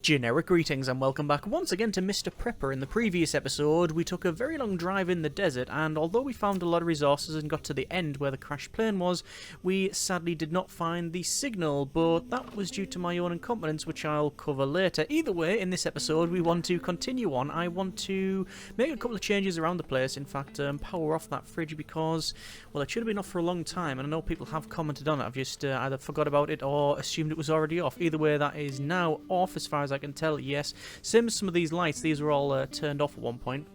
Generic greetings and welcome back once again to Mr. Prepper. In the previous episode, we took a very long drive in the desert, and although we found a lot of resources and got to the end where the crashed plane was, we sadly did not find the signal, but that was due to my own incompetence, which I'll cover later. Either way, in this episode, we want to continue on. I want to make a couple of changes around the place. In fact, power off that fridge because, well, it should have been off for a long time, and I know people have commented on it. I've just either forgot about it or assumed it was already off. Either way, that is now off as far as I can tell. Yes, same as some of these lights, these were all turned off at one point.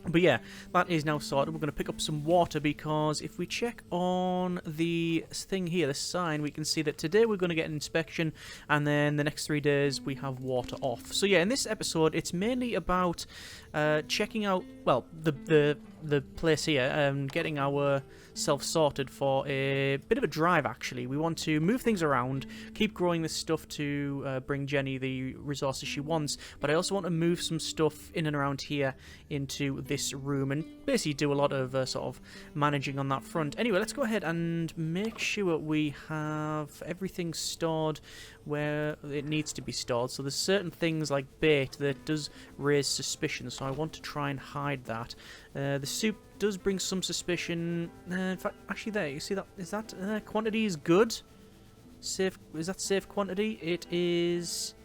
But yeah, that is now sorted. We're going to pick up some water because if we check on the thing here, the sign, we can see that today we're going to get an inspection and then the next 3 days we have water off. So yeah, in this episode it's mainly about checking out, well, the place here, getting our self sorted for a bit of a drive actually. We want to move things around, keep growing this stuff to bring Jenny the resources she wants, but I also want to move some stuff in and around here into this room and basically do a lot of sort of managing on that front. Anyway, let's go ahead and make sure we have everything stored where it needs to be stored. So there's certain things like bait that does raise suspicion, so I want to try and hide that. The soup does bring some suspicion. In fact, actually there, you see that, is that quantity is good? Safe, is that safe quantity? It is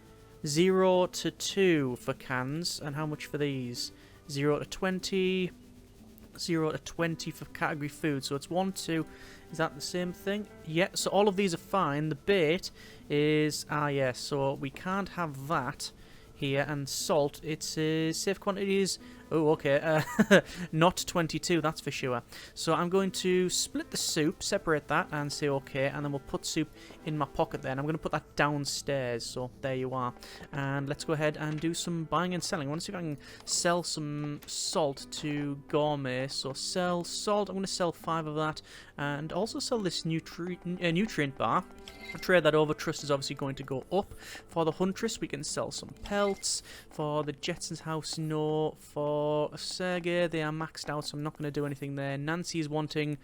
0 to 2 for cans, and how much for these? 0 to 20, 0 to 20 for category food, so it's 1, 2. Is that the same thing? Yeah, so all of these are fine. The bait is, yes, so we can't have that here, and salt, it's safe quantities. Oh, okay, not 22, that's for sure. So I'm going to split the soup, separate that, and say okay, and then we'll put soup in my pocket there, and I'm going to put that downstairs, so there you are. And let's go ahead and do some buying and selling. I want to see if I can sell some salt to Gourmet, so sell salt, I'm going to sell 5 of that, and also sell this nutrient bar. I'll trade that over. Trust is obviously going to go up. For the Huntress, we can sell some pelts. For the Jetson's house, no. For Sergei, they are maxed out, so I'm not going to do anything there. Nancy is wanting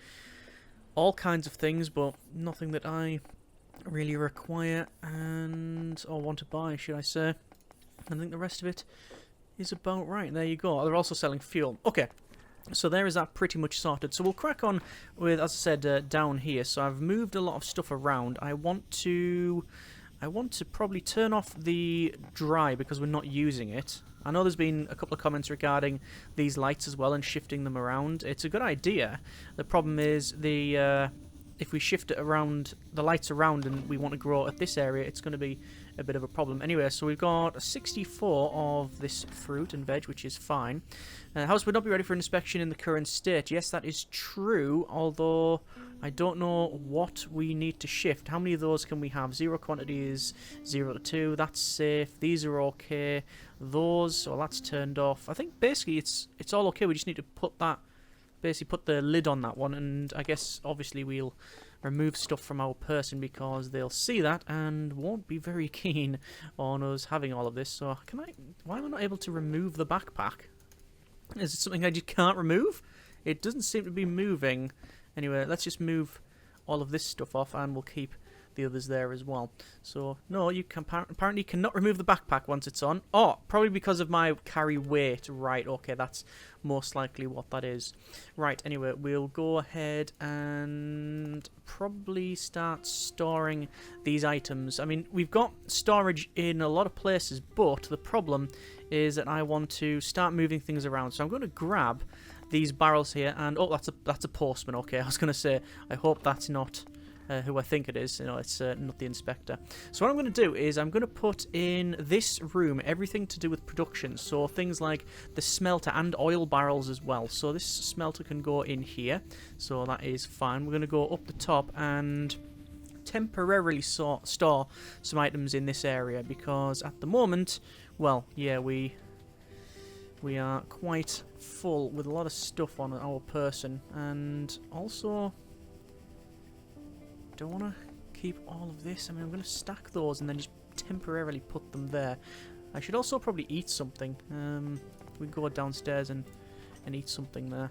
all kinds of things, but nothing that I really require and or want to buy, should I say. I think the rest of it is about right. There you go. They're also selling fuel. Okay. So there is that pretty much sorted. So we'll crack on with, as I said, down here. So I've moved a lot of stuff around. I want to probably turn off the dry because we're not using it. I know there's been a couple of comments regarding these lights as well and shifting them around. It's a good idea. The problem is if we shift it around, the lights around, and we want to grow at this area, it's going to be a bit of a problem. Anyway, so we've got 64 of this fruit and veg, which is fine. House would not be ready for inspection in the current state. Yes, that is true, although I don't know what we need to shift. How many of those can we have? 0 quantity is 0 to 2. That's safe. These are okay. Those, well, that's turned off. I think basically it's all okay. We just need to put that, basically put the lid on that one, and I guess obviously we'll remove stuff from our person because they'll see that and won't be very keen on us having all of this. So why am I not able to remove the backpack? Is it something I just can't remove? It doesn't seem to be moving. Anyway, let's just move all of this stuff off and we'll keep the others there as well. So no, you can apparently cannot remove the backpack once it's on. Oh, probably because of my carry weight. Right, okay, that's most likely what that is. Right, anyway, we'll go ahead and probably start storing these items. I mean, we've got storage in a lot of places, but the problem is that I want to start moving things around. So I'm going to grab these barrels here, and oh, that's a postman. Okay, I was going to say, I hope that's not who I think it is. You know, it's not the inspector. So what I'm going to do is I'm going to put in this room everything to do with production. So things like the smelter and oil barrels as well. So this smelter can go in here. So that is fine. We're going to go up the top and temporarily store some items in this area because at the moment, well, yeah, we are quite full with a lot of stuff on our person, and also don't want to keep all of this. I mean, I'm going to stack those and then just temporarily put them there. I should also probably eat something. We can go downstairs and eat something there.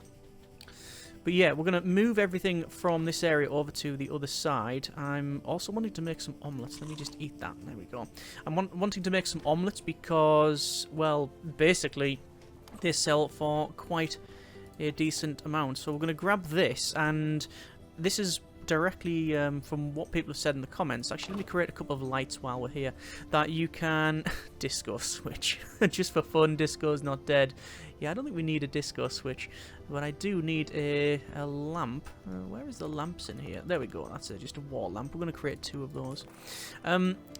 But yeah, we're going to move everything from this area over to the other side. I'm also wanting to make some omelettes. Let me just eat that. There we go. I'm wanting to make some omelettes because, well, basically, they sell for quite a decent amount. So we're going to grab this, and this is directly from what people have said in the comments. Actually, let me create a couple of lights while we're here. That you can... disco switch. Just for fun, disco's not dead. Yeah, I don't think we need a disco switch, but I do need a lamp. Where is the lamps in here? There we go, that's it, just a wall lamp. We're going to create 2 of those.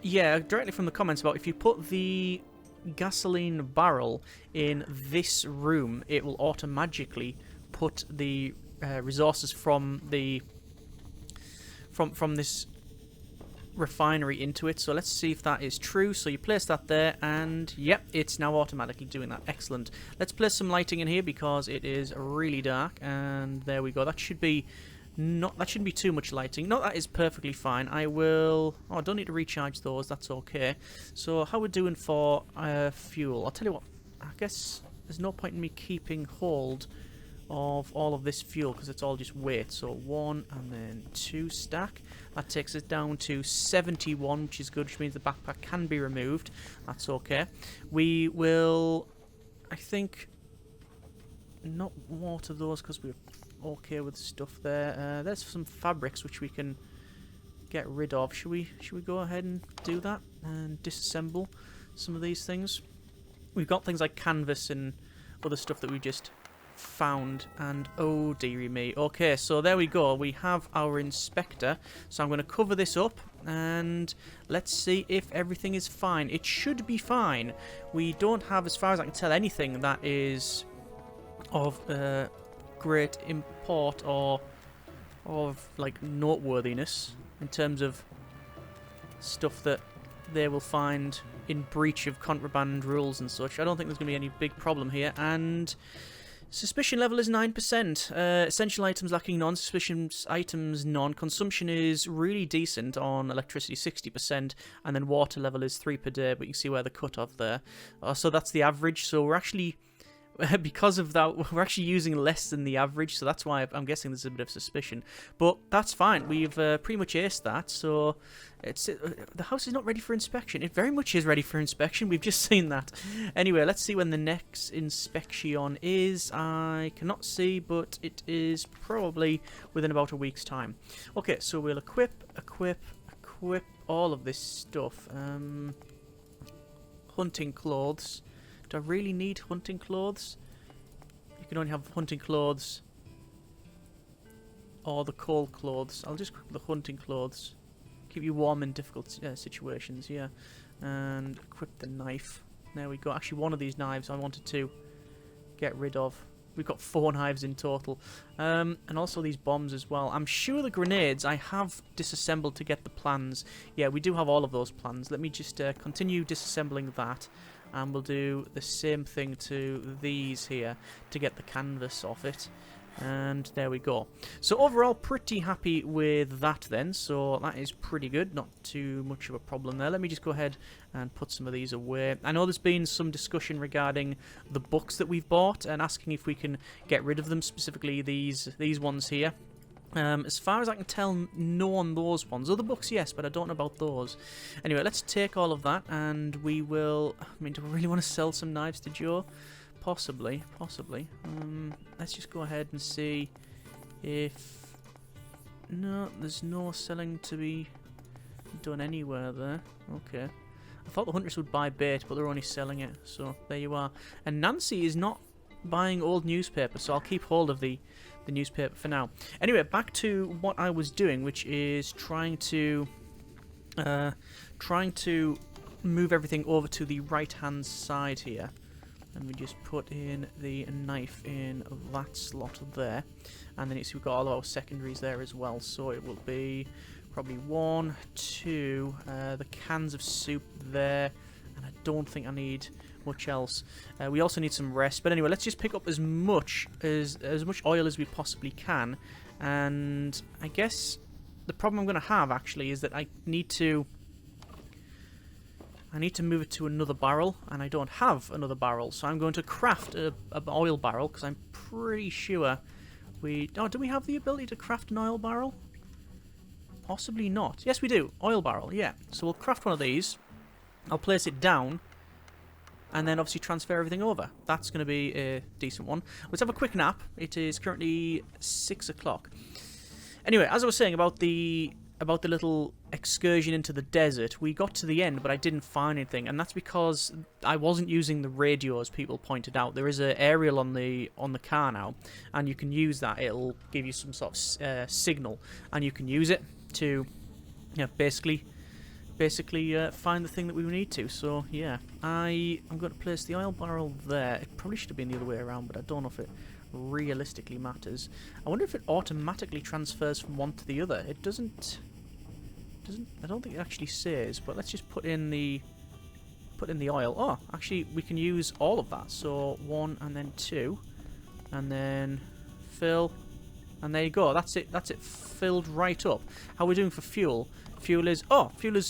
Yeah, directly from the comments about if you put the gasoline barrel in this room, it will automatically put the resources from the from this refinery into it. So let's see if that is true. So you place that there, and yep, it's now automatically doing that. Excellent. Let's place some lighting in here because it is really dark, and there we go. That should be that shouldn't be too much lighting. No, that is perfectly fine. I will... oh, I don't need to recharge those. That's okay. So how we're doing for fuel? I'll tell you what. I guess there's no point in me keeping hold of all of this fuel because it's all just weight. So 1 and then 2 stack. That takes us down to 71, which is good, which means the backpack can be removed. That's okay. We will, I think, not water those because we're okay with stuff there. There's some fabrics which we can get rid of. Should we go ahead and do that and disassemble some of these things? We've got things like canvas and other stuff that we just found, and oh dearie me. Okay, so there we go. We have our inspector. So I'm going to cover this up and let's see if everything is fine. It should be fine. We don't have, as far as I can tell, anything that is of great import or of like noteworthiness in terms of stuff that they will find in breach of contraband rules and such. I don't think there's going to be any big problem here. And suspicion level is 9%. Essential items lacking none. Suspicious items none. Consumption is really decent on electricity, 60%. And then water level is 3 per day, but you can see where the cut-off there. So that's the average. So we're actually... because of that, we're actually using less than the average, so that's why I'm guessing there's a bit of suspicion. But that's fine. We've pretty much aced that, so the house is not ready for inspection. It very much is ready for inspection. We've just seen that. Anyway, let's see when the next inspection is. I cannot see, but it is probably within about a week's time. Okay, so we'll equip all of this stuff. Hunting clothes. Do I really need hunting clothes? You can only have hunting clothes or the cold clothes. I'll just equip the hunting clothes. Keep you warm in difficult situations, yeah. And equip the knife. There we go. Actually, one of these knives I wanted to get rid of. We've got 4 knives in total. And also these bombs as well. I'm sure the grenades I have disassembled to get the plans. Yeah, we do have all of those plans. Let me just continue disassembling that. And we'll do the same thing to these here to get the canvas off it. And there we go. So overall, pretty happy with that then. So that is pretty good. Not too much of a problem there. Let me just go ahead and put some of these away. I know there's been some discussion regarding the books that we've bought and asking if we can get rid of them, specifically these ones here. As far as I can tell, no on those ones. Other books, yes, but I don't know about those. Anyway, let's take all of that, and we will... I mean, do I really want to sell some knives to Joe? Possibly. Let's just go ahead and see if... No, there's no selling to be done anywhere there. Okay. I thought the hunters would buy bait, but they're only selling it, so there you are. And Nancy is not buying old newspaper, so I'll keep hold of the newspaper for now. Anyway, back to what I was doing, which is trying to move everything over to the right hand side here. And we just put in the knife in that slot there, and then you see we've got all of our secondaries there as well. So it will be probably 1, 2, the cans of soup there, and I don't think I need much else. We also need some rest, but anyway, let's just pick up as much oil as we possibly can. And I guess the problem I'm going to have actually is that I need to move it to another barrel, and I don't have another barrel, so I'm going to craft an oil barrel because I'm pretty sure Oh, do we have the ability to craft an oil barrel? Possibly not. Yes, we do. Oil barrel, yeah. So we'll craft one of these. I'll place it down. And then obviously transfer everything over. That's going to be a decent one. Let's have a quick nap. It is currently 6 o'clock. Anyway, as I was saying about the little excursion into the desert, we got to the end, but I didn't find anything, and that's because I wasn't using the radio, as people pointed out. There is an aerial on the car now, and you can use that. It'll give you some sort of signal, and you can use it to, basically find the thing that we need to. So yeah, I'm going to place the oil barrel there. It probably should have been the other way around, but I don't know if it realistically matters. I wonder if it automatically transfers from one to the other. It doesn't. I don't think it actually says. But let's just put in the oil. Oh, actually, we can use all of that. So 1 and then 2, and then fill, and there you go. That's it. That's it. Filled right up. How are we doing for fuel? Fuel is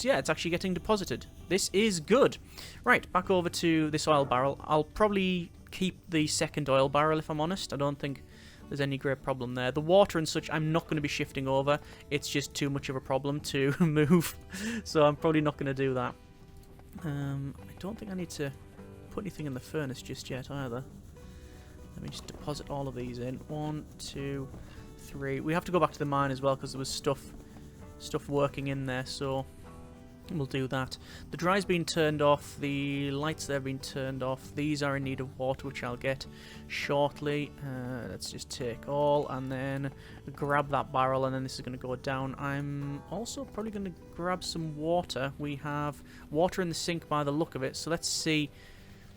yeah, it's actually getting deposited. This is good. Right, back over to this oil barrel. I'll probably keep the second oil barrel, if I'm honest. I don't think there's any great problem there. The water and such, I'm not going to be shifting over. It's just too much of a problem to move, so I'm probably not going to do that. I don't think I need to put anything in the furnace just yet either. Let me just deposit all of these in. 1, 2, 3. We have to go back to the mine as well because there was stuff working in there, so we'll do that. The dry's been turned off, the lights there have been turned off. These are in need of water, which I'll get shortly. Let's just take all and then grab that barrel, and then this is going to go down. I'm also probably going to grab some water. We have water in the sink by the look of it, so let's see.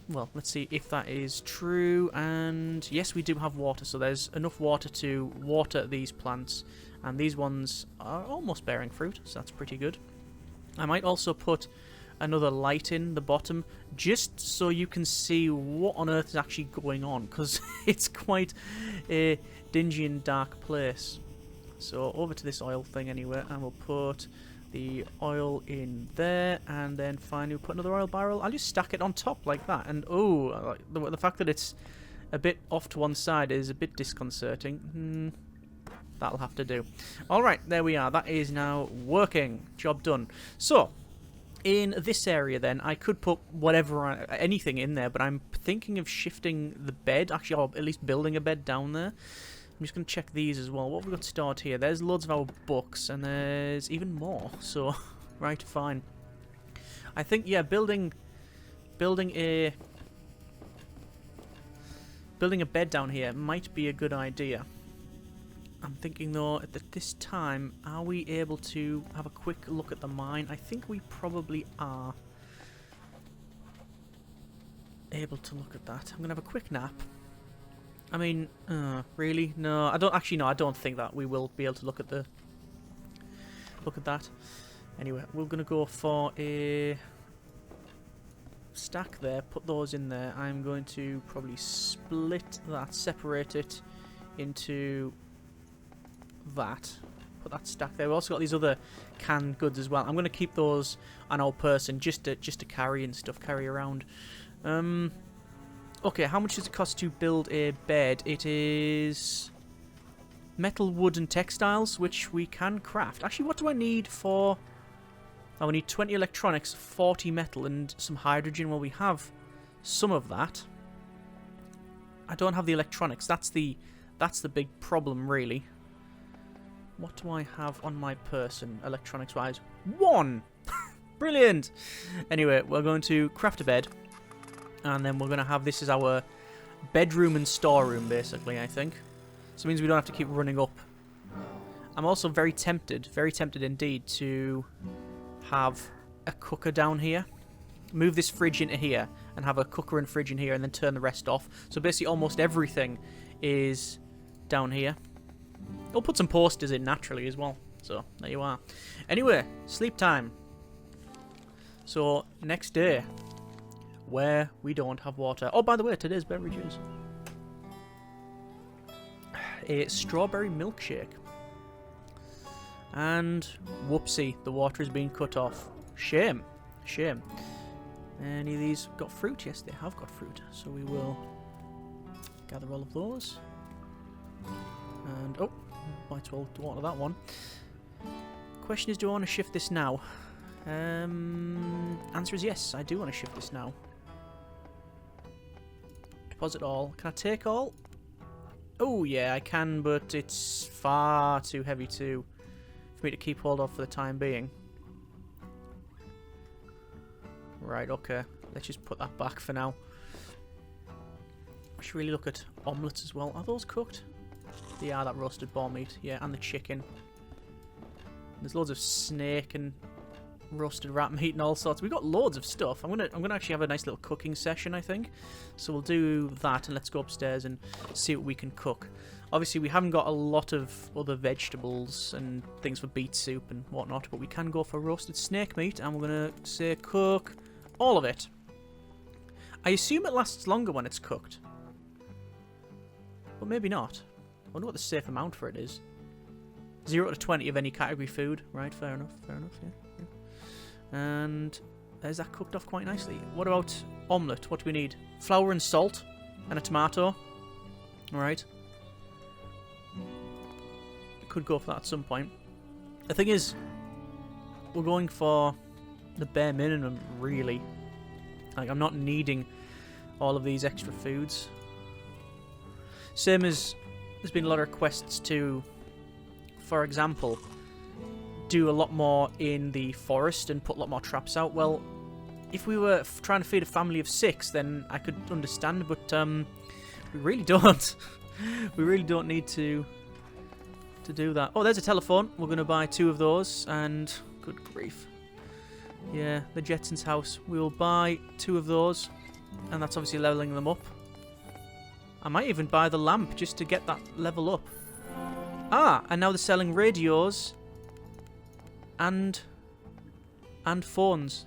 Well, let's see if that is true. And yes, we do have water, so there's enough water to water these plants, and these ones are almost bearing fruit, so that's pretty good. I might also put another light in the bottom, just so you can see what on earth is actually going on, because it's quite a dingy and dark place. So over to this oil thing anyway, and we'll put the oil in there, and then finally we'll put another oil barrel. I'll just stack it on top like that, and oh, the fact that it's a bit off to one side is a bit disconcerting. That'll have to do. Alright, there we are. That is now working. Job done. So, in this area then, I could put anything in there, but I'm thinking of shifting the bed, actually, or at least building a bed down there. I'm just going to check these as well. What have we got stored here? There's loads of our books, and there's even more. So, right, fine. I think, yeah, building a bed down here might be a good idea. I'm thinking though, at this time, are we able to have a quick look at the mine? I think we probably are able to look at that. I'm going to have a quick nap. I mean, really? No, I don't actually. No, I don't think that we will be able to look at that. Anyway, we're going to go for a stack there. Put those in there. I'm going to probably split that, separate it into that. Put that stack there. We've also got these other canned goods as well. I'm going to keep those on our person just to carry and stuff, carry around. Okay, how much does it cost to build a bed? It is metal, wood, and textiles, which we can craft. Actually, what do I need for? Oh, we need 20 electronics, 40 metal, and some hydrogen. Well, we have some of that. I don't have the electronics. That's the big problem, really. What do I have on my person, electronics-wise? 1! Brilliant! Anyway, we're going to craft a bed. And then we're going to have this as our bedroom and storeroom, basically, I think. So it means we don't have to keep running up. I'm also very tempted indeed, to have a cooker down here. Move this fridge into here and have a cooker and fridge in here and then turn the rest off. So basically almost everything is down here. I'll put some posters in naturally as well. So, there you are. Anyway, sleep time. So, next day, where we don't have water. Oh, by the way, today's beverages. A strawberry milkshake. And, whoopsie, the water is being cut off. Shame. Shame. Any of these got fruit? Yes, they have got fruit. So we will gather all of those. And, oh, might as well water that one. Question is, do I want to shift this now? Answer is yes, I do want to shift this now. Deposit all. Can I take all? Oh, yeah, I can, but it's far too heavy for me to keep hold of for the time being. Right, okay. Let's just put that back for now. I should really look at omelettes as well. Are those cooked? They are, that roasted boar meat. Yeah, and the chicken. There's loads of snake and roasted rat meat and all sorts. We've got loads of stuff. I'm gonna actually have a nice little cooking session, I think. So we'll do that and let's go upstairs and see what we can cook. Obviously, we haven't got a lot of other vegetables and things for beet soup and whatnot, but we can go for roasted snake meat, and we're gonna say cook all of it. I assume it lasts longer when it's cooked, but maybe not. I wonder what the safe amount for it is. 0 to 20 of any category food. Right, fair enough, yeah. And there's that cooked off quite nicely. What about omelette? What do we need? Flour and salt and a tomato. Alright. Could go for that at some point. The thing is, we're going for the bare minimum, really. Like, I'm not needing all of these extra foods. Same as there's been a lot of requests to, for example, do a lot more in the forest and put a lot more traps out. Well, if we were trying to feed a family of 6, then I could understand, but we really don't. We really don't need to do that. Oh, there's a telephone. We're going to buy 2 of those, and good grief. Yeah, the Jetsons' house. We'll buy 2 of those, and that's obviously leveling them up. I might even buy the lamp just to get that level up. Ah, and now they're selling radios and phones.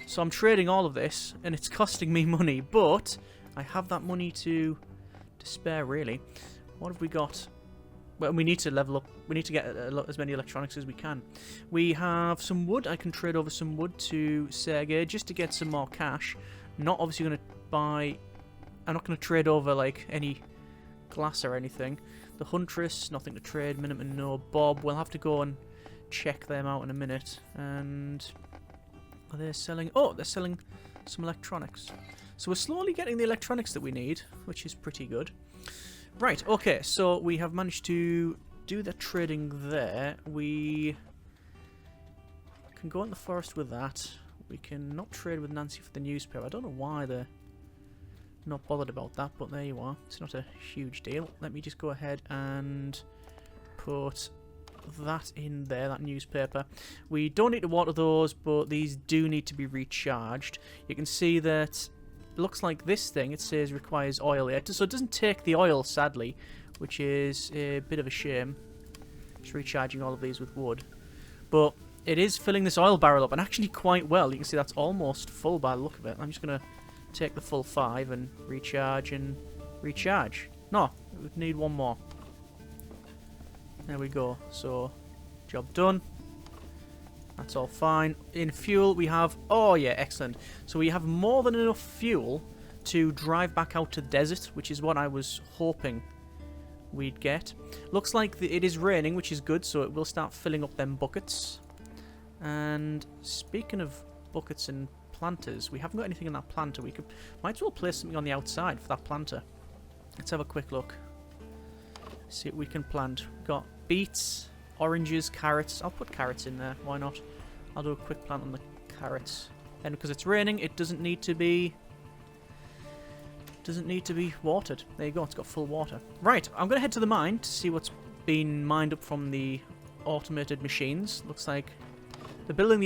So I'm trading all of this, and it's costing me money, but I have that money to spare, really. What have we got? Well, we need to level up. We need to get as many electronics as we can. We have some wood. I can trade over some wood to Sergey just to get some more cash. Not obviously going to buy... I'm not going to trade over, like, any glass or anything. The Huntress, nothing to trade. Minuteman, no. Bob, we'll have to go and check them out in a minute. And are they selling... Oh, they're selling some electronics. So we're slowly getting the electronics that we need, which is pretty good. Right, okay, so we have managed to do the trading there. We can go in the forest with that. We can not trade with Nancy for the newspaper. I don't know why they're not bothered about that, but there you are. It's not a huge deal. Let me just go ahead and put that in there, that newspaper. We don't need to water those, but these do need to be recharged. You can see that it looks like this thing, it says requires oil here. So it doesn't take the oil, sadly, which is a bit of a shame. Just recharging all of these with wood. But it is filling this oil barrel up, and actually quite well. You can see that's almost full by the look of it. I'm just going to take the full 5 and recharge and recharge. No, we would need one more. There we go. So, job done. That's all fine. In fuel, we have... Oh, yeah, excellent. So we have more than enough fuel to drive back out to the desert, which is what I was hoping we'd get. Looks like it is raining, which is good, so it will start filling up them buckets. And speaking of buckets and planters, we haven't got anything in that planter. We might as well place something on the outside for that planter. Let's have a quick look. See what we can plant. We've got beets, oranges, carrots. I'll put carrots in there. Why not? I'll do a quick plant on the carrots. And because it's raining, it doesn't need to be watered. There you go. It's got full water. Right. I'm going to head to the mine to see what's been mined up from the automated machines. Looks like the building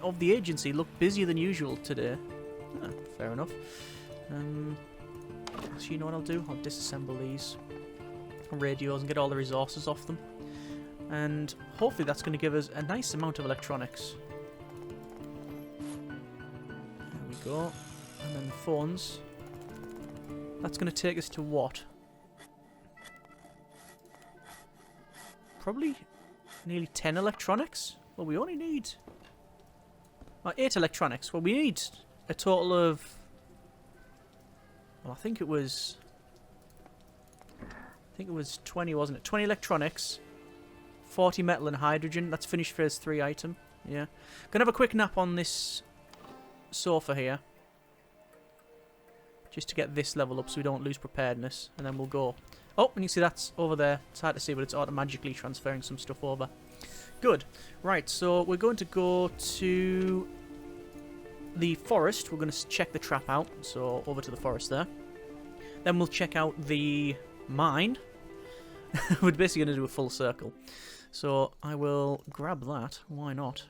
of the agency looked busier than usual today. Ah, fair enough. So you know what I'll do? I'll disassemble these radios and get all the resources off them. And hopefully that's going to give us a nice amount of electronics. There we go. And then the phones. That's going to take us to what? Probably nearly 10 electronics? Well, we only need... 8 electronics. Well, we need a total of... Well, I think it was think it was 20, wasn't it? 20 electronics, 40 metal and hydrogen. That's finished phase 3 item. Yeah. Gonna have a quick nap on this sofa here. Just to get this level up so we don't lose preparedness. And then we'll go. Oh, and you see that's over there. It's hard to see, but it's automatically transferring some stuff over. Good. Right, so we're going to go to the forest. We're going to check the trap out. So over to the forest there. Then we'll check out the mine. We're basically going to do a full circle. So I will grab that. Why not?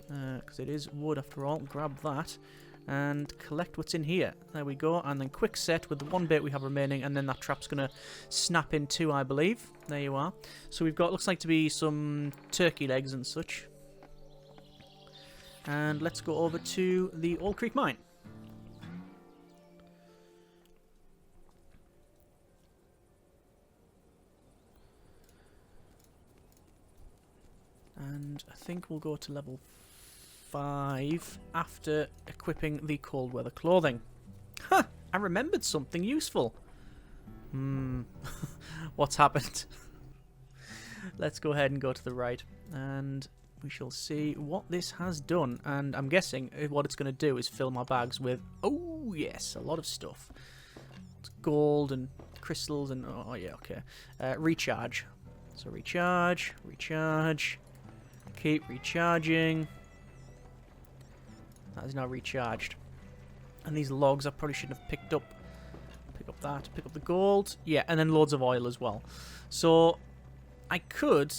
Because it is wood after all. Grab that. And collect what's in here. There we go. And then quick set with the one bait we have remaining. And then that trap's going to snap in too, I believe. There you are. So we've got, looks like to be some turkey legs and such. And let's go over to the Old Creek Mine. And I think we'll go to level 5 after equipping the cold weather clothing. Huh! I remembered something useful. What's happened? Let's go ahead and go to the right. And we shall see what this has done. And I'm guessing what it's going to do is fill my bags with, oh yes, a lot of stuff. It's gold and crystals and, oh yeah, okay. Recharge. So recharge, recharge. Keep recharging. That is now recharged. And these logs I probably shouldn't have picked up. Pick up that, pick up the gold. Yeah, and then loads of oil as well. So I could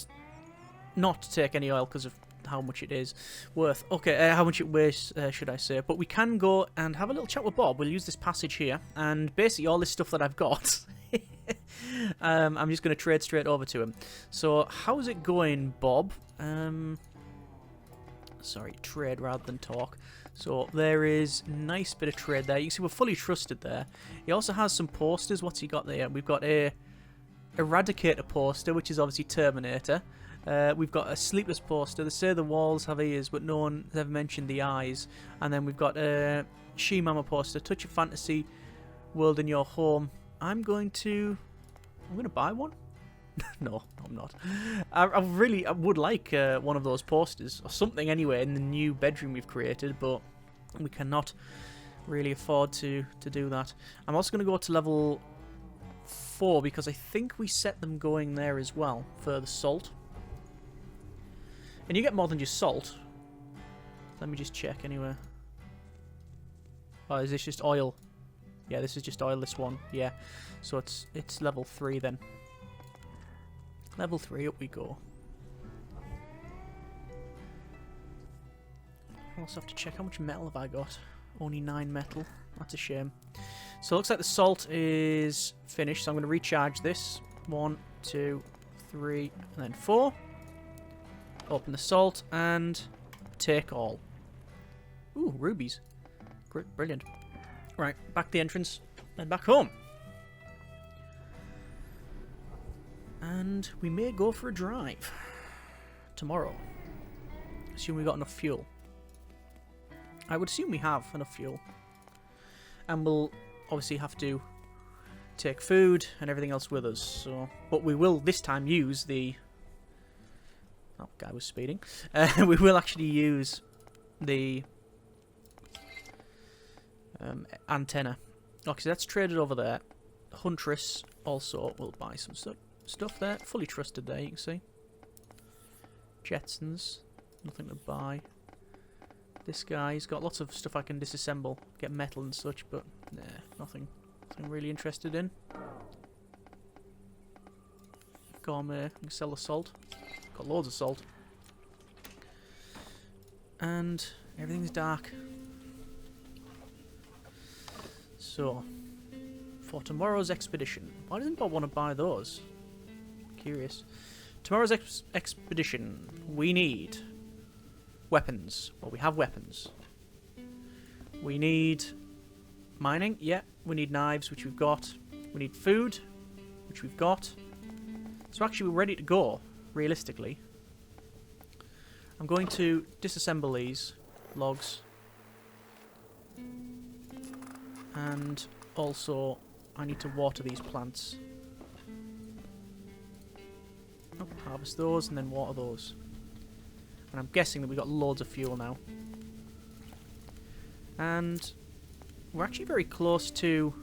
not take any oil because of how much it is worth. Okay, how much it weighs, should I say. But we can go and have a little chat with Bob. We'll use this passage here. And basically all this stuff that I've got, I'm just going to trade straight over to him. So how's it going, Bob? Sorry, trade rather than talk. So there is nice bit of trade there. You can see we're fully trusted there. He also has some posters. What's he got there? We've got a Eradicator poster, which is obviously Terminator. We've got a Sleepless poster. They say the walls have ears, but no one has ever mentioned the eyes. And then we've got a She-Mama poster. Touch of fantasy world in your home. I'm going to buy one. No, I'm not. I would like one of those posters or something anyway in the new bedroom we've created, but we cannot really afford to do that. I'm also going to go to level 4 because I think we set them going there as well for the salt. And you get more than just salt. Let me just check anyway. Oh, is this just oil? Yeah, this is just oil, this one. Yeah. So it's level 3 then. Level 3, up we go. I also have to check how much metal have I got. Only 9 metal. That's a shame. So it looks like the salt is finished, so I'm going to recharge this. 1, 2, 3, and then 4. Open the salt and take all. Ooh, rubies. Great, brilliant. Right, back the entrance and back home. And we may go for a drive tomorrow. Assume we got enough fuel. I would assume we have enough fuel. And we'll obviously have to take food and everything else with us. So, but we will this time use the... Oh, guy was speeding. We will actually use the antenna. Okay, so that's traded over there. Huntress also will buy some stuff there. Fully trusted there, you can see. Jetsons. Nothing to buy. This guy's got lots of stuff I can disassemble. Get metal and such, but nah, nothing really interested in. Gourmet. I can sell the salt. Got loads of salt. And everything's dark. So, for tomorrow's expedition. Why doesn't Bob want to buy those? Curious. Tomorrow's expedition, we need weapons. Well, we have weapons. We need mining. Yeah, we need knives, which we've got. We need food, which we've got. So actually, we're ready to go, realistically. I'm going to disassemble these logs. And also, I need to water these plants. Harvest those and then water those. And I'm guessing that we've got loads of fuel now. And we're actually very close to,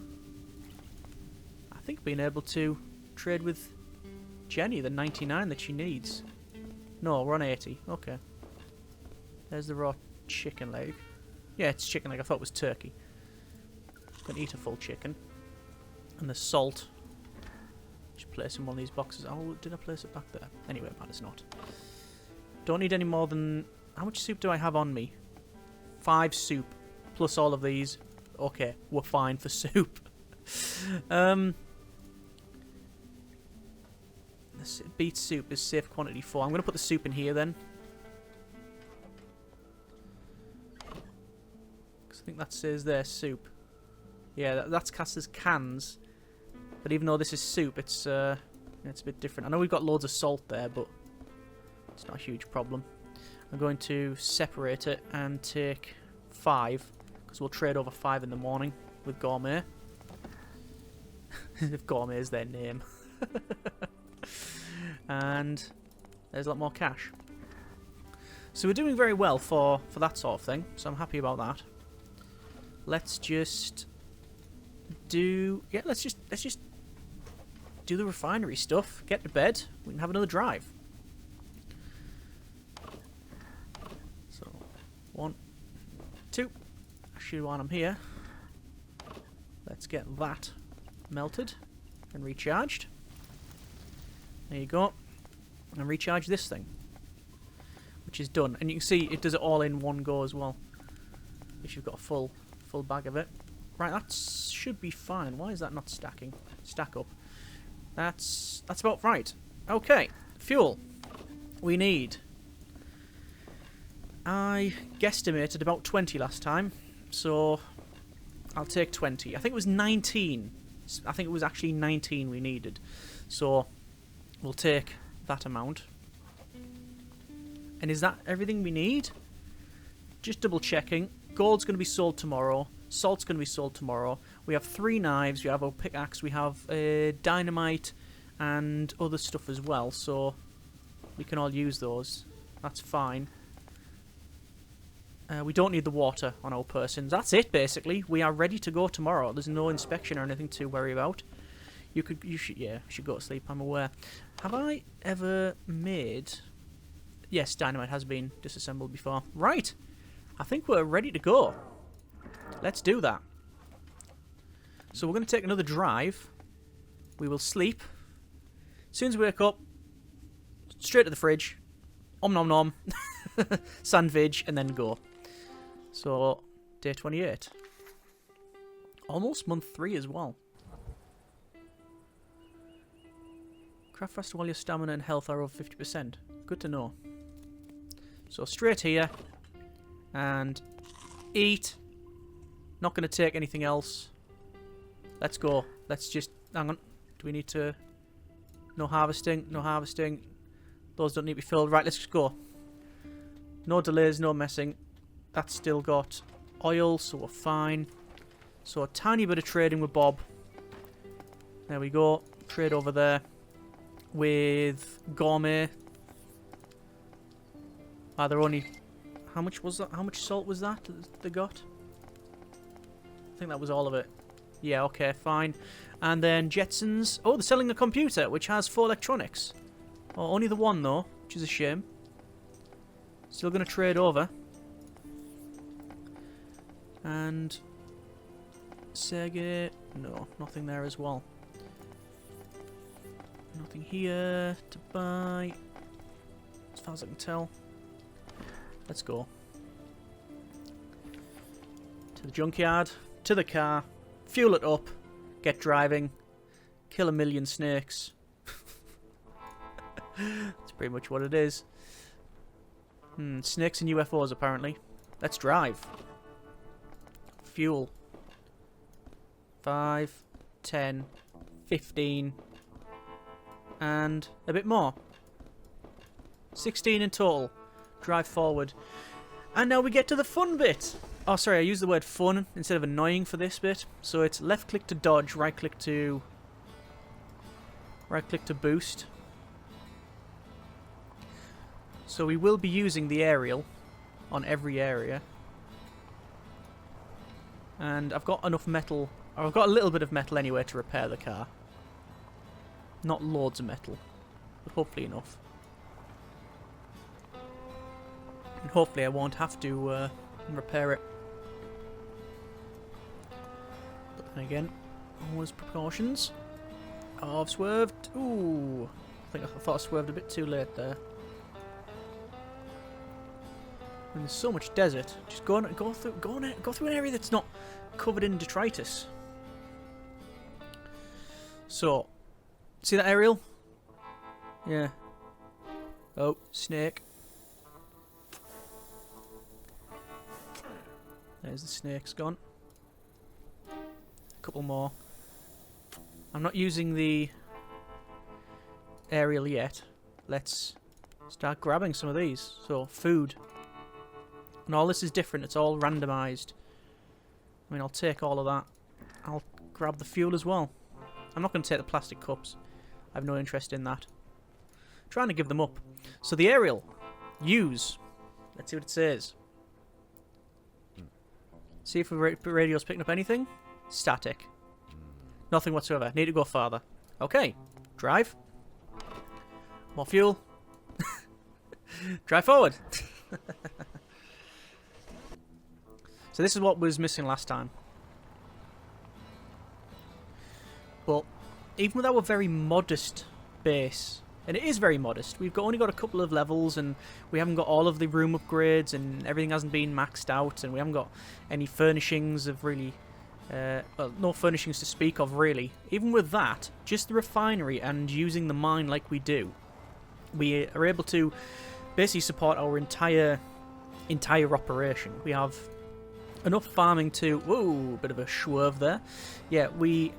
I think, being able to trade with Jenny, the 99 that she needs. No, we're on 80. Okay. There's the raw chicken leg. Yeah, it's chicken leg. I thought it was turkey. Gonna eat a full chicken. And the salt. Just place in one of these boxes. Oh, did I place it back there? Anyway, it matters not. Don't need any more than... How much soup do I have on me? 5 soup. Plus all of these. Okay, we're fine for soup. Beet soup is safe quantity 4. I'm going to put the soup in here then. Because I think that says there, soup. Yeah, that's cast as cans. But even though this is soup, it's a bit different. I know we've got loads of salt there, but it's not a huge problem. I'm going to separate it and take 5. Because we'll trade over 5 in the morning with Gourmet. If Gourmet is their name. And there's a lot more cash. So we're doing very well for that sort of thing. So I'm happy about that. Let's just do... Yeah, let's just do the refinery stuff. Get to bed. We can have another drive. So, 1, 2... Actually, while I'm here, let's get that melted and recharged. There you go. And recharge this thing, which is done. And you can see it does it all in one go as well. If you've got a full bag of it. Right, that should be fine. Why is that not stacking? Stack up. That's about right. Okay, fuel. We need... I guesstimated about 20 last time. So, I'll take 20. I think it was 19. I think it was actually 19 we needed. So, we'll take that amount. And is that everything we need? Just double checking. Gold's going to be sold tomorrow. Salt's going to be sold tomorrow. We have 3 knives. We have a pickaxe. We have dynamite and other stuff as well. So, we can all use those. That's fine. We don't need the water on our persons. That's it, basically. We are ready to go tomorrow. There's no inspection or anything to worry about. You should go to sleep, I'm aware. Have I ever made... Yes, dynamite has been disassembled before. Right. I think we're ready to go. Let's do that. So we're going to take another drive. We will sleep. As soon as we wake up, straight to the fridge. Om nom nom. Sandwich, and then go. So, day 28. Almost month 3 as well. Craft faster while your stamina and health are over 50%. Good to know. So, straight here. And eat. Not going to take anything else. Let's go. Let's just... Hang on. Do we need to... No harvesting. No harvesting. Those don't need to be filled. Right, let's just go. No delays, no messing. That's still got oil, so we're fine. So a tiny bit of trading with Bob. There we go. Trade over there with Gourmet. Ah, they're only... How much was that? How much salt was that they got? I think that was all of it. Yeah, okay, fine. And then Jetsons. Oh, they're selling a computer, which has 4 electronics. Oh, only the one, though, which is a shame. Still going to trade over. And Sega, no, nothing there as well. Nothing here to buy, as far as I can tell. Let's go. To the junkyard, to the car, fuel it up, get driving, kill 1,000,000 snakes. That's pretty much what it is. Snakes and UFOs, apparently. Let's drive. Fuel. 5, 10, 15, and a bit more. 16 in total. Drive forward. And now we get to the fun bit. Oh, sorry, I used the word fun instead of annoying for this bit. So it's left click to dodge, right click to boost. So we will be using the aerial on every area. And I've got enough metal, or I've got a little bit of metal anyway to repair the car. Not loads of metal, but hopefully enough. And hopefully I won't have to repair it. But then again, always precautions. Oh, I've swerved. Ooh, I thought I swerved a bit too late there. And there's so much desert. Just go through an area that's not covered in detritus. So, see that aerial? Yeah. Oh, snake. There's the snake's gone. A couple more. I'm not using the aerial yet. Let's start grabbing some of these. So, food. And all this is different. It's all randomised. I mean, I'll take all of that. I'll grab the fuel as well. I'm not going to take the plastic cups. I have no interest in that. I'm trying to give them up. So the aerial. Use. Let's see what it says. See if the radio's picking up anything. Static. Nothing whatsoever. Need to go farther. Okay. Drive. More fuel. Drive forward. So this is what was missing last time. But even with our very modest base, and it is very modest, we've only got a couple of levels and we haven't got all of the room upgrades and everything hasn't been maxed out and we haven't got any furnishings of really... well, no furnishings to speak of really. Even with that, just the refinery and using the mine like we do, we are able to basically support our entire operation. We have enough farming to... Whoa, bit of a swerve there. Yeah, we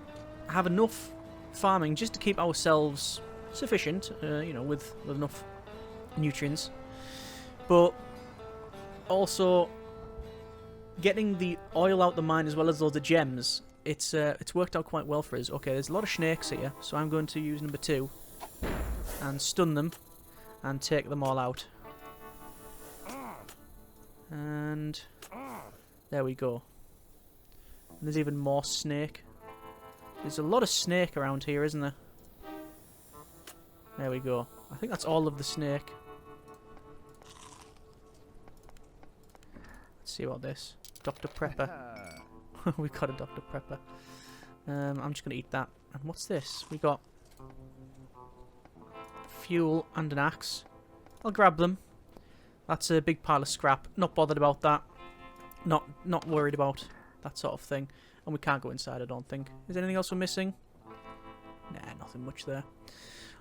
have enough farming just to keep ourselves sufficient, you know, with enough nutrients. But also getting the oil out the mine as well as loads of gems, it's worked out quite well for us. Okay, there's a lot of snakes here, so I'm going to use number 2 and stun them and take them all out. And there we go. And there's even more snake. There's a lot of snake around here, isn't there? There we go. I think that's all of the snake. Let's see about this. Dr. Prepper. We've got a Dr. Prepper. I'm just going to eat that. And what's this? We got fuel and an axe. I'll grab them. That's a big pile of scrap. Not bothered about that. Not worried about that sort of thing. And we can't go inside, I don't think. Is there anything else we're missing? Nah, nothing much there.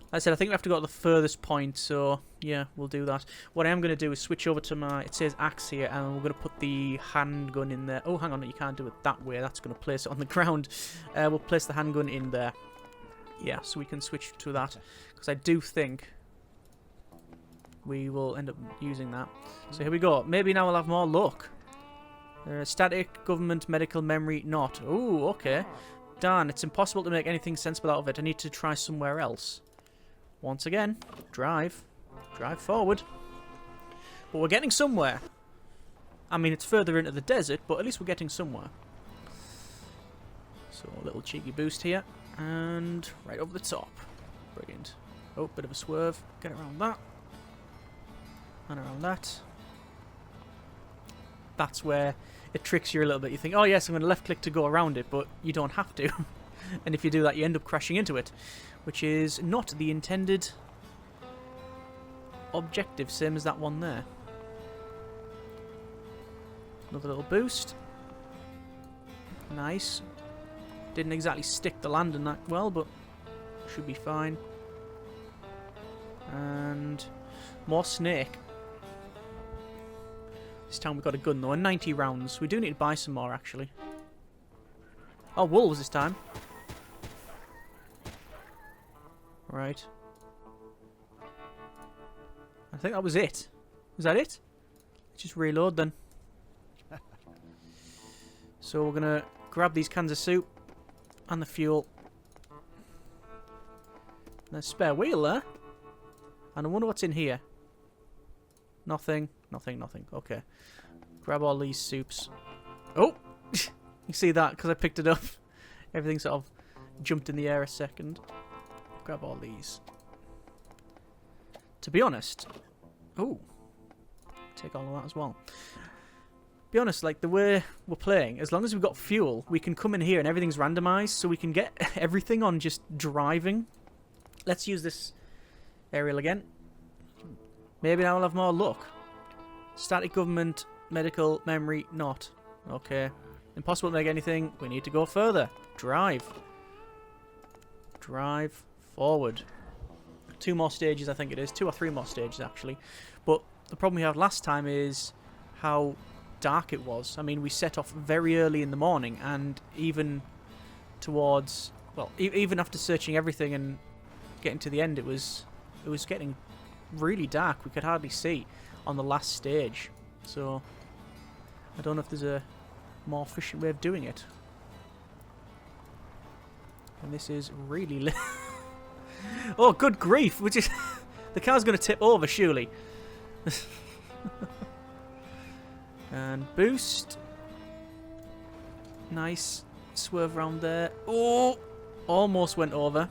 Like I said, I think we have to go to the furthest point, so yeah, we'll do that. What I am going to do is switch over to my... It says axe here, and we're going to put the handgun in there. Oh, hang on, you can't do it that way. That's going to place it on the ground. We'll place the handgun in there. Yeah, so we can switch to that. Because I do think we will end up using that. So here we go. Maybe now we'll have more luck. Static, government, medical, memory, not. Oh, okay. Darn, it's impossible to make anything sensible out of it. I need to try somewhere else. Once again, drive. Drive forward. But we're getting somewhere. I mean, it's further into the desert, but at least we're getting somewhere. So, a little cheeky boost here. And right over the top. Brilliant. Oh, bit of a swerve. Get around that. And around that. That's where it tricks you a little bit. You think, oh yes, I'm going to left click to go around it, but you don't have to. And if you do that, you end up crashing into it, which is not the intended objective, same as that one there. Another little boost. Nice. Didn't exactly stick the landing that well, but should be fine. And more snake. This time we've got a gun though, and 90 rounds. We do need to buy some more actually. Oh, wolves this time. Right. I think that was it. Was that it? Let's just reload then. So we're gonna grab these cans of soup and the fuel. There's a spare wheel there. And I wonder what's in here. Nothing. Nothing. Nothing. Okay. Grab all these soups. Oh! You see that? Because I picked it up. Everything sort of jumped in the air a second. Grab all these. To be honest... Oh. Take all of that as well. Be honest, like, the way we're playing, as long as we've got fuel, we can come in here and everything's randomized, so we can get everything on just driving. Let's use this aerial again. Maybe now we'll have more luck. Static government, medical, memory, not. Okay. Impossible to make anything. We need to go further. Drive. Drive forward. 2 more stages, I think it is. 2 or 3 more stages, actually. But the problem we had last time is how dark it was. I mean, we set off very early in the morning, and even towards... Well, even after searching everything and getting to the end, it was getting really dark. We could hardly see on the last stage. So, I don't know if there's a more efficient way of doing it. And this is really lit. Oh, good grief! Which is the car's going to tip over, surely. And boost. Nice swerve around there. Oh, almost went over.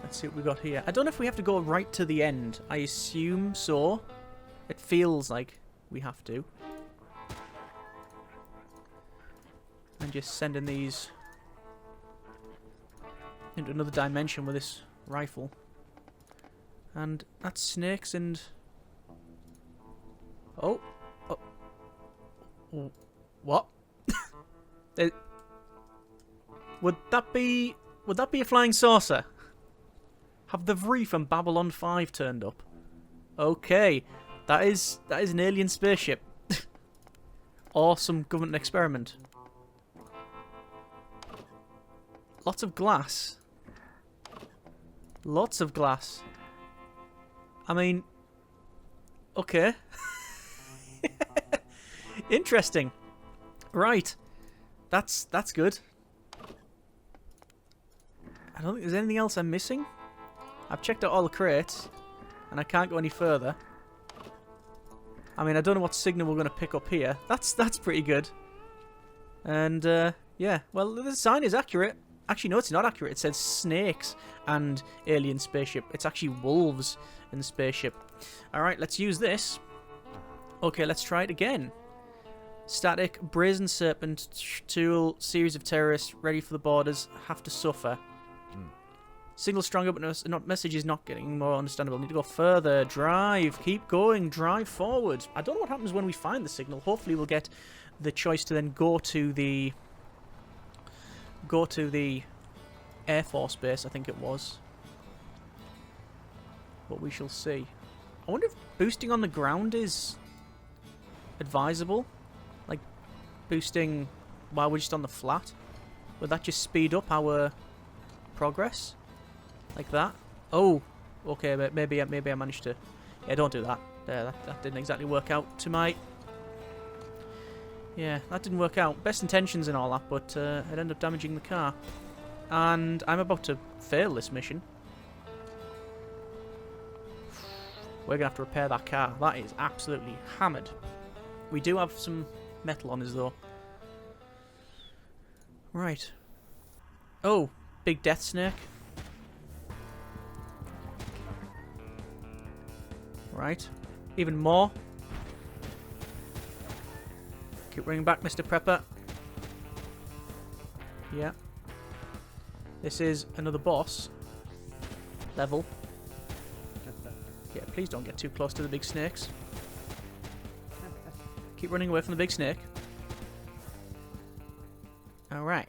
Let's see what we got here. I don't know if we have to go right to the end. I assume so. It feels like we have to. And just sending these into another dimension with this rifle. And that's snakes and... Oh. Oh. What? Would that be a flying saucer? Have the Vree from Babylon 5 turned up? Okay. That is an alien spaceship. Awesome government experiment. Lots of glass. Lots of glass. I mean, okay. Interesting. Right. That's good. I don't think there's anything else I'm missing. I've checked out all the crates, and I can't go any further. I mean, I don't know what signal we're going to pick up here. That's pretty good. And, yeah. Well, the sign is accurate. Actually, no, it's not accurate. It says snakes and alien spaceship. It's actually wolves in the spaceship. Alright, let's use this. Okay, let's try it again. Static, brazen serpent, tool, series of terrorists, ready for the borders, have to suffer. Signal stronger, but no, message is not getting more understandable. Need to go further. Drive. Keep going. Drive forward. I don't know what happens when we find the signal. Hopefully we'll get the choice to then go to the Air Force base, I think it was. But we shall see. I wonder if boosting on the ground is advisable. Like, boosting while we're just on the flat. Would that just speed up our progress? Like that? Oh, okay, but maybe I managed to... Yeah, don't do that. That didn't exactly work out to my... Yeah, that didn't work out. Best intentions and all that, but it ended up damaging the car. And I'm about to fail this mission. We're going to have to repair that car. That is absolutely hammered. We do have some metal on us, though. Right. Oh, big death snake. Right. Even more. Keep bringing back Mr. Prepper. Yeah. This is another boss level. Yeah, please don't get too close to the big snakes. Keep running away from the big snake. Alright.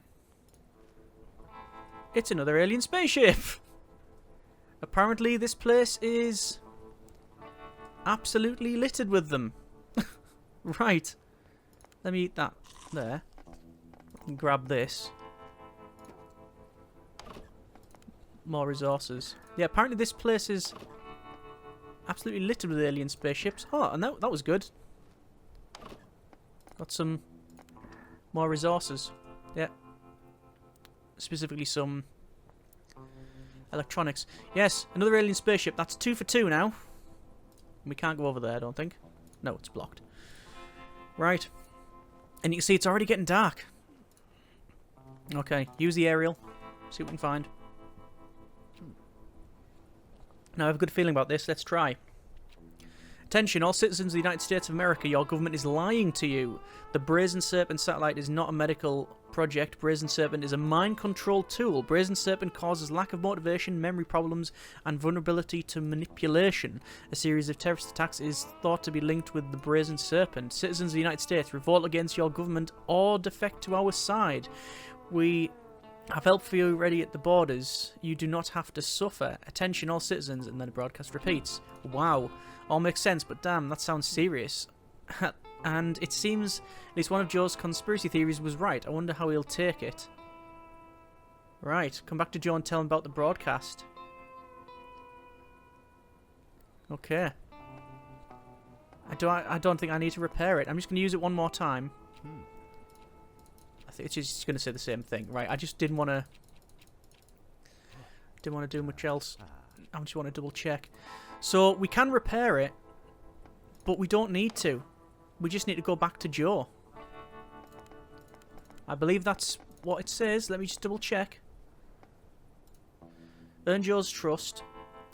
It's another alien spaceship! Apparently this place is absolutely littered with them. Right. Let me eat that there. And grab this. More resources. Yeah, apparently this place is absolutely littered with alien spaceships. Oh, and that was good. Got some more resources. Yeah. Specifically some electronics. Yes, another alien spaceship. That's 2 for 2 now. We can't go over there, I don't think. No, it's blocked. Right. And you can see it's already getting dark. Okay, use the aerial. See what we can find. Now, I have a good feeling about this. Let's try. Attention, all citizens of the United States of America. Your government is lying to you. The Brazen Serpent satellite is not a medical project. Brazen Serpent is a mind control tool. Brazen Serpent causes lack of motivation, memory problems, and vulnerability to manipulation. A series of terrorist attacks is thought to be linked with the Brazen Serpent. Citizens of the United States, revolt against your government or defect to our side. We have help for you ready at the borders. You do not have to suffer. Attention, all citizens. And then the broadcast repeats. Wow. All makes sense, but damn, that sounds serious. And it seems at least one of Joe's conspiracy theories was right. I wonder how he'll take it. Right, come back to Joe and tell him about the broadcast. Okay. I don't think I need to repair it. I'm just going to use it one more time. I think it's just going to say the same thing. Right, I just didn't want to do much else. I just want to double check. So we can repair it, but we don't need to. We just need to go back to Joe. I believe that's what it says. Let me just double check. Earn Joe's trust.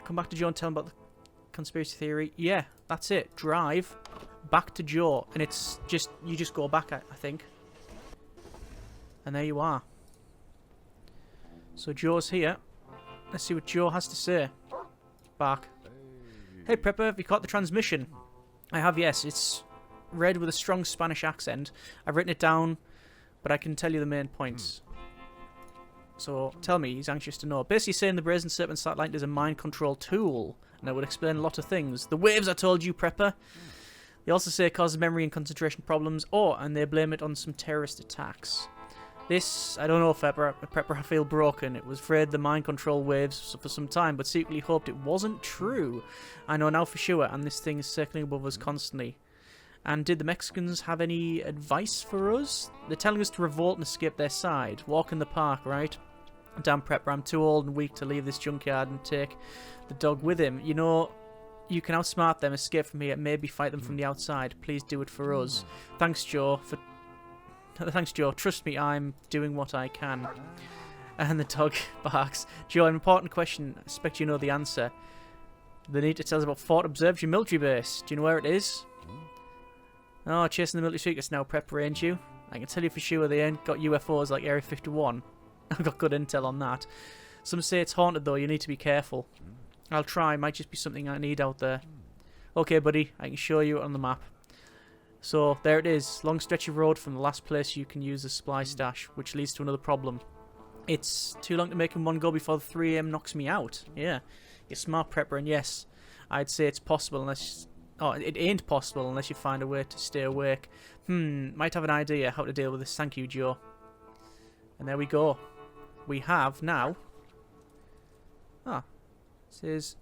Come back to Joe and tell him about the conspiracy theory. Yeah, that's it. Drive back to Joe. And it's just, you just go back, I think. And there you are. So Joe's here. Let's see what Joe has to say. Bark. Hey Prepper, have you caught the transmission? I have, yes. It's read with a strong Spanish accent. I've written it down, but I can tell you the main points. So, tell me, he's anxious to know. Basically saying the Brazen Serpent satellite is a mind control tool, and it would explain a lot of things. The waves, I told you, Prepper. They also say it causes memory and concentration problems, and they blame it on some terrorist attacks. This, I don't know, Prepper, I feel broken. It was afraid the mind control waves for some time, but secretly hoped it wasn't true. I know now for sure, and this thing is circling above us constantly. And did the Mexicans have any advice for us? They're telling us to revolt and escape their side. Walk in the park, right? Damn Prepper, I'm too old and weak to leave this junkyard and take the dog with him. You know, you can outsmart them, escape from here, maybe fight them from the outside. Please do it for us. Thanks, Joe, Thanks, Joe. Trust me, I'm doing what I can. And the dog barks. Joe, an important question. I expect you know the answer. They need to tell us about Fort Observatory military base. Do you know where it is? Oh, chasing the military secrets now, Prepper, ain't you? I can tell you for sure they ain't got UFOs like Area 51. I've got good intel on that. Some say it's haunted, though. You need to be careful. I'll try. Might just be something I need out there. Okay, buddy. I can show you it on the map. So, there it is. Long stretch of road from the last place you can use the supply stash, which leads to another problem. It's too long to make in one go before the 3 AM knocks me out. Yeah. You're smart, Prepper, and yes, I'd say it's possible unless... Oh, it ain't possible unless you find a way to stay awake. Might have an idea how to deal with this. Thank you, Joe. And there we go. We have now... Ah. It says...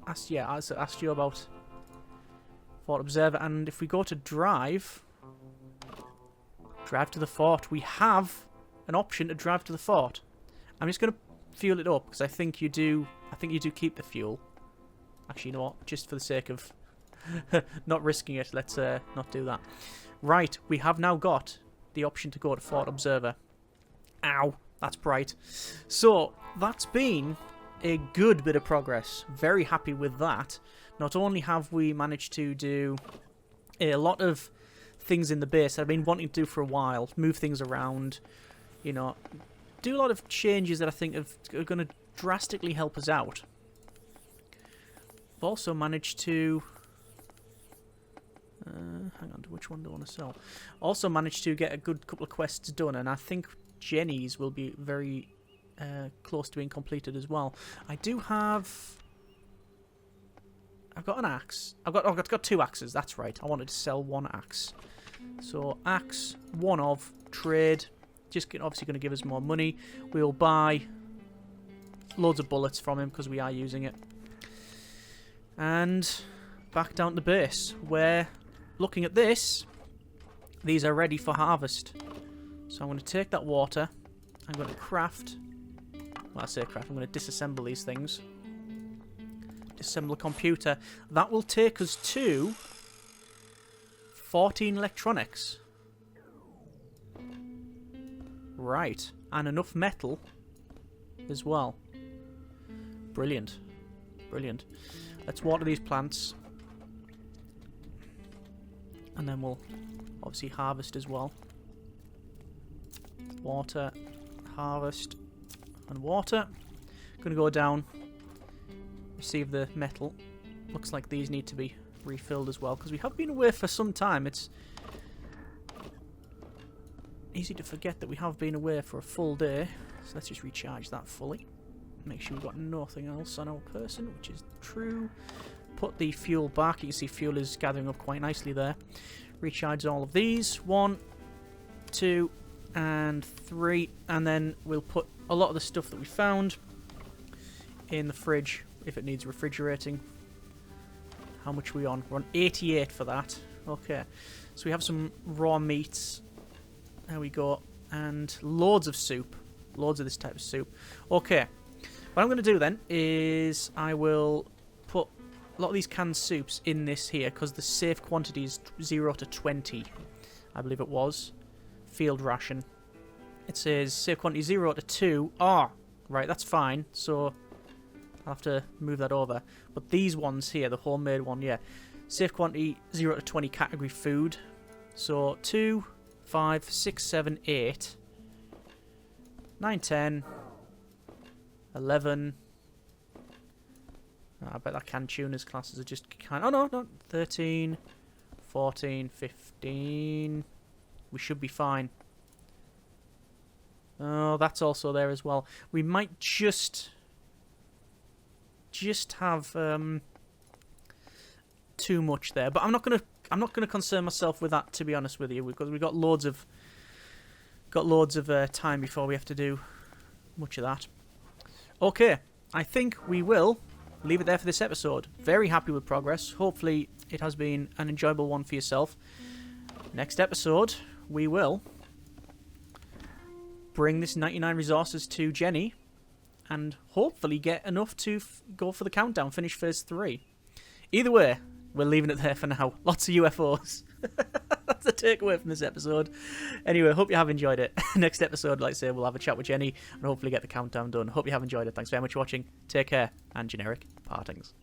Asked you about... Fort Observer, and if we go to drive to the fort, we have an option to drive to the fort. I'm just going to fuel it up because I think you do keep the fuel. Actually, you know what? Just for the sake of not risking it, let's not do that. Right, we have now got the option to go to Fort Observer. Ow, that's bright. So that's been a good bit of progress. Very happy with that. Not only have we managed to do a lot of things in the base that I've been wanting to do for a while, move things around, you know, do a lot of changes that I think are going to drastically help us out. I've also managed to... hang on, which one do I want to sell? Also managed to get a good couple of quests done, and I think Jenny's will be very close to being completed as well. I do have... I've got an axe. I've got 2 axes. That's right. I wanted to sell 1 axe. So axe, 1 of trade. Just obviously going to give us more money. We'll buy loads of bullets from him because we are using it. And back down to the base, where looking at this, these are ready for harvest. So I'm going to take that water. I'm going to craft. Well, I say craft. I'm going to disassemble these things. Assemble a computer. That will take us to 14 electronics. Right. And enough metal as well. Brilliant. Brilliant. Let's water these plants. And then we'll obviously harvest as well. Water, harvest, and water. Gonna go down, receive the metal. Looks like these need to be refilled as well, because we have been away for some time. It's easy to forget that we have been away for a full day. So let's just recharge that fully. Make sure we've got nothing else on our person, which is true. Put the fuel back. You can see fuel is gathering up quite nicely there. Recharge all of these. 1, 2, and 3. And then we'll put a lot of the stuff that we found in the fridge if it needs refrigerating. How much are we on? We're on 88 for that. Okay. So we have some raw meats. There we go. And loads of soup. Loads of this type of soup. Okay. What I'm going to do then is I will put a lot of these canned soups in this here because the safe quantity is 0 to 20. I believe it was. Field ration. It says safe quantity 0 to 2. Ah, right, that's fine. So I'll have to move that over. But these ones here, the homemade one, yeah. Safe quantity 0 to 20 category food. So 2, 5, 6, 7, 8, 9, 10, 11. I bet that canned tunas classes are just kind. Oh no, 13, 14, 15. We should be fine. Oh, that's also there as well. We might just have too much there, but I'm not gonna concern myself with that, to be honest with you, because we've got loads of time before we have to do much of that. Okay, I think we will leave it there for this episode. Very happy with progress. Hopefully it has been an enjoyable one for yourself. Next episode, we will bring this 99 resources to Jenny and hopefully get enough to go for the countdown, finish phase 3. Either way, we're leaving it there for now. Lots of UFOs. That's the takeaway from this episode. Anyway, hope you have enjoyed it. Next episode, like I say, we'll have a chat with Jenny and hopefully get the countdown done. Hope you have enjoyed it. Thanks very much for watching. Take care, and generic partings.